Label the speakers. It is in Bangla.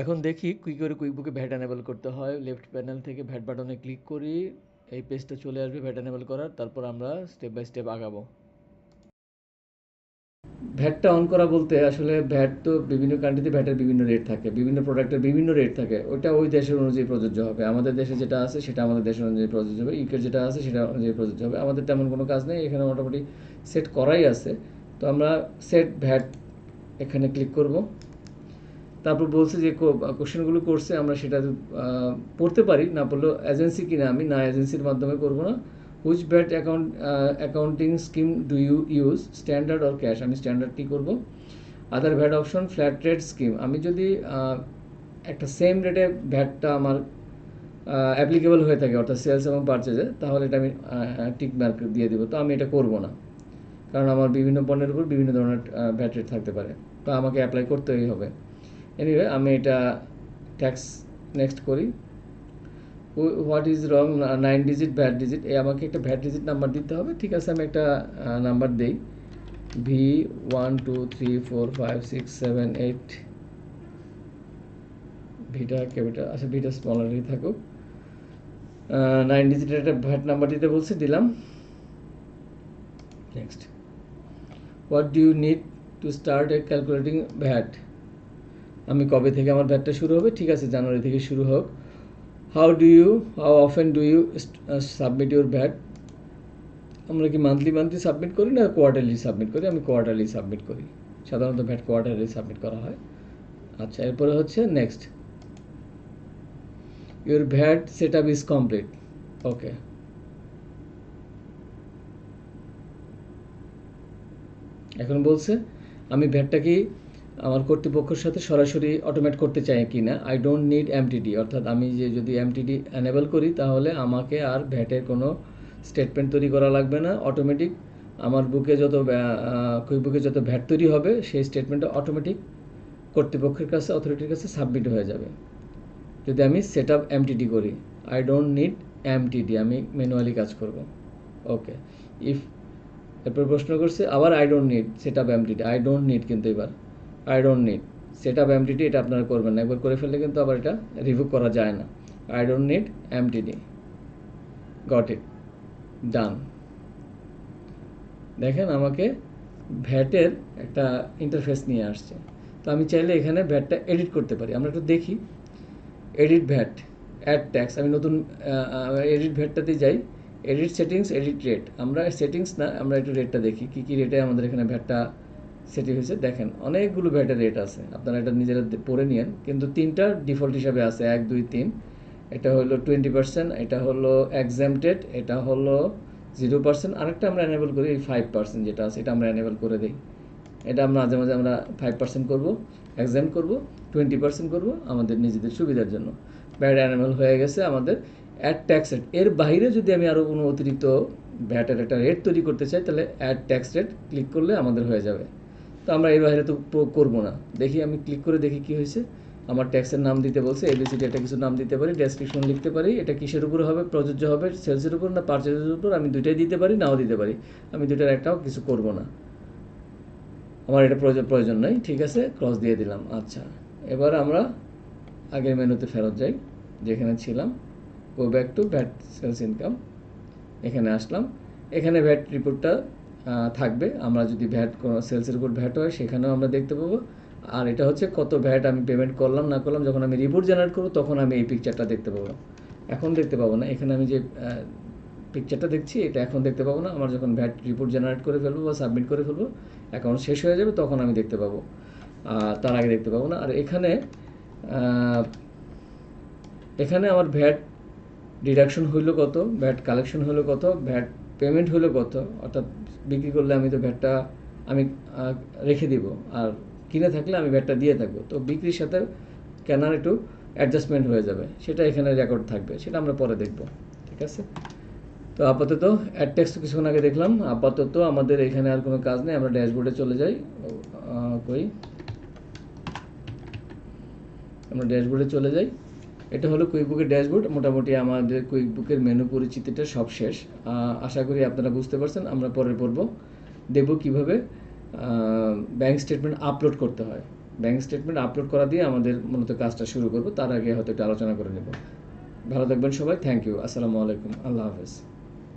Speaker 1: এখন দেখি কী করে কুইকবুকে ভ্যাট এনেবল করতে হয়। লেফট প্যানেল থেকে ভ্যাট বাটনে ক্লিক করি, এই পেজটা চলে আসবে ভ্যাট এনেবল করার। তারপর আমরা স্টেপ বাই স্টেপ আগাবো। ভ্যাটটা অন করা বলতে আসলে ভ্যাট তো বিভিন্ন কান্ট্রিতে ভ্যাটের বিভিন্ন রেট থাকে, বিভিন্ন প্রোডাক্টের বিভিন্ন রেট থাকে, ওইটা ওই দেশের অনুযায়ী প্রযোজ্য হবে। আমাদের দেশে যেটা আছে সেটা আমাদের দেশের অনুযায়ী প্রযোজ্য হবে, ইউকের যেটা আছে সেটা অনুযায়ী প্রযোজ্য হবে। আমাদের তেমন কোনো কাজ নেই, এখানে মোটামুটি সেট করাই আছে। তো আমরা সেট ভ্যাট এখানে ক্লিক করব। তারপর বলছে যে কোশ্চেনগুলো করছে আমরা সেটা পড়তে পারি, না পড়লেও এজেন্সি কিনা আমি না এজেন্সির মাধ্যমে করব না। Which VAT accounting scheme do you use, standard or cash, আমি স্ট্যান্ডার্ডটি করব। Other VAT option flat rate scheme, আমি যদি একটা সেম রেটে ভ্যাটটা আমার অ্যাপ্লিকেবল হয়ে থাকে অর্থাৎ সেলস এবং পারচেজে, তাহলে এটা আমি টিক মার্ক দিয়ে দেবো। তো আমি এটা করব না, কারণ আমার বিভিন্ন পণ্যের উপর বিভিন্ন ধরনের ভ্যাট রেট থাকতে পারে, তো আমাকে অ্যাপ্লাই করতেই হবে। এনিওয়ে আমি এটা ট্যাক্স নেক্সট করি। What is wrong 9 digit VAT digit, এই আমাকে একটা ভ্যাট ডিজিট নাম্বার দিতে হবে। ঠিক আছে, আমি একটা নাম্বার দিই, V12345678, ভিটা ক্যাপিটাল, আচ্ছা ভিটা স্মলারই থাকুক। 9 ডিজিটের একটা ভ্যাট নাম্বার দিতে বলছি, দিলাম। Next, what do you need to start a calculating VAT, আমি কবে থেকে আমার ভ্যাটটা শুরু হবে, ঠিক আছে জানুয়ারি থেকে শুরু হোক। How often do you submit your VAT, আমরা কি মান্থলি সাবমিট করি না কোয়ার্টারলি সাবমিট করি, আমি কোয়ার্টারলি সাবমিট করি, সাধারণত ভ্যাট কোয়ার্টারলি সাবমিট করা হয়। আচ্ছা, এরপরে হচ্ছে next, your VAT set up is complete, okay. এখন বলছে আমি ভ্যাটটা কি আমার কর্তৃপক্ষের সাথে সরাসরি অটোমেট করতে চাই কি না। আই ডোন্ট নিড এমটিডি, অর্থাৎ আমি যে যদি এমটিডি এনেবল করি তাহলে আমাকে আর ভ্যাটের কোনো স্টেটমেন্ট তৈরি করা লাগবে না, অটোমেটিক আমার বুকে কুইকবুকে যত ভ্যাট তৈরি হবে সেই স্টেটমেন্টটা অটোমেটিক কর্তৃপক্ষের কাছে, অথরিটির কাছে সাবমিট হয়ে যাবে যদি আমি সেট আপ এমটিডি করি। আই ডোন্ট নিড এমটিডি, আমি ম্যানুয়ালি কাজ করব, ওকে। ইফ, এরপর প্রশ্ন করছে আবার I don't need set up MTD, I don't need, কিন্তু এবার I don't need set up MTD, এটা আপনারা করবেন না, একবার করে ফেললে কিন্তু আবার এটা রিভিউ করা যায় না। I don't need MTD, got it, done. দেখেন আমাকে ভ্যাটের একটা ইন্টারফেস নিয়ে আসছে। তো আমি চাইলে এখানে ভ্যাটটা এডিট করতে পারি, আমরা একটু দেখি। এডিট ভ্যাট, অ্যাড ট্যাক্স, আমি নতুন এডিট ভ্যাটটাতে যাই, এডিট সেটিংস, এডিট রেট, আমরা সেটিংস না, আমরা একটু রেটটা দেখি কী কী রেটে আমাদের এখানে ভ্যাটটা সেটি হয়েছে। দেখেন অনেকগুলো ভ্যাটের রেট আছে, আপনারা এটা নিজেরা পড়ে নিন, কিন্তু তিনটা ডিফল্ট হিসাবে আছে, 1 2 3। এটা হলো 20%, এটা হলো এক্সামটেড, এটা হলো 0%, আরেকটা আমরা এনেবল করি, এই 5% যেটা আছে এটা আমরা এনেবল করে দিই। এটা আমরা মাঝে মাঝে আমরা 5% করবো, এক্সাম করবো, 20% করবো আমাদের নিজেদের সুবিধার জন্য। ভ্যাট এনেবল হয়ে গেছে আমাদের। অ্যাড ট্যাক্স রেট, এর বাইরে যদি আমি আরও কোনো অতিরিক্ত ভ্যাটের একটা রেট তৈরি করতে চাই তাহলে অ্যাড ট্যাক্স রেট ক্লিক করলে আমাদের হয়ে যাবে। তো আমরা এর বাইরে তো করবো না। দেখি আমি ক্লিক করে দেখি কী হয়েছে। আমার ট্যাক্সের নাম দিতে বলছে, এবিসিডি একটা কিছু নাম দিতে পারি, ডেসক্রিপশন লিখতে পারি, এটা কিসের উপর হবে প্রযোজ্য হবে, সেলসের উপর না পারচেজের উপর, আমি দুইটাই দিতে পারি, নাও দিতে পারি, আমি দুইটার একটাও কিছু করব না, আমার এটা প্রয়োজন নাই। ঠিক আছে, ক্রস দিয়ে দিলাম। আচ্ছা, এবার আমরা আগের মেনুতে ফেরত যাই যেখানে ছিলাম, go back to VAT sales income, এখানে আসলাম। এখানে ভ্যাট রিপোর্টটা থাকবে, আমরা যদি ভ্যাট কোনো সেলসের উপর ভ্যাট হয় সেখানেও আমরা দেখতে পাবো। আর এটা হচ্ছে কত ভ্যাট আমি পেমেন্ট করলাম না করলাম, যখন আমি রিপোর্ট জেনারেট করবো তখন আমি এই পিকচারটা দেখতে পাবো, এখন দেখতে পাবো না। এখানে আমি যে পিকচারটা দেখছি এটা এখন দেখতে পাবো না, আমার যখন ভ্যাট রিপোর্ট জেনারেট করে ফেলবো বা সাবমিট করে ফেলবো, অ্যাকাউন্ট শেষ হয়ে যাবে তখন আমি দেখতে পাবো, তার আগে দেখতে পাবো না। আর এখানে এখানে আমার ভ্যাট ডিডাকশন হইলো কত, ভ্যাট কালেকশন হলো কত, ভ্যাট পেমেন্ট হলো কত, অর্থাৎ বিক্রি করলে আমি তো ভ্যাটটা আমি রেখে দিব, আর কিনে থাকলে আমি ভ্যাটটা দিয়ে থাকবো। তো বিক্রির সাথে কেনার একটু অ্যাডজাস্টমেন্ট হয়ে যাবে, সেটা এখানে রেকর্ড থাকবে, সেটা আমরা পরে দেখব। ঠিক আছে, তো আপাতত অ্যাড ট্যাক্স তো কিছুক্ষণ আগে দেখলাম, আপাতত আমাদের এখানে আর কোনো কাজ নেই, আমরা ড্যাশবোর্ডে চলে যাই। আমরা ড্যাশবোর্ডে চলে যাই। এটা হলো কুইকবুকের ড্যাশবোর্ড। মোটামুটি আমাদের কুইকবুকের মেনু পরিচিতিটা সব শেষ, আশা করি আপনারা বুঝতে পারছেন। আমরা পরের পর্ব দেখব কীভাবে ব্যাঙ্ক স্টেটমেন্ট আপলোড করতে হয়। ব্যাংক স্টেটমেন্ট আপলোড করা দিয়ে আমাদের মূলত কাজটা শুরু করব। তার আগে হয়তো একটু আলোচনা করে নেব। ভালো থাকবেন সবাই। Thank you. আসসালামু আলাইকুম। আল্লাহ হাফেজ।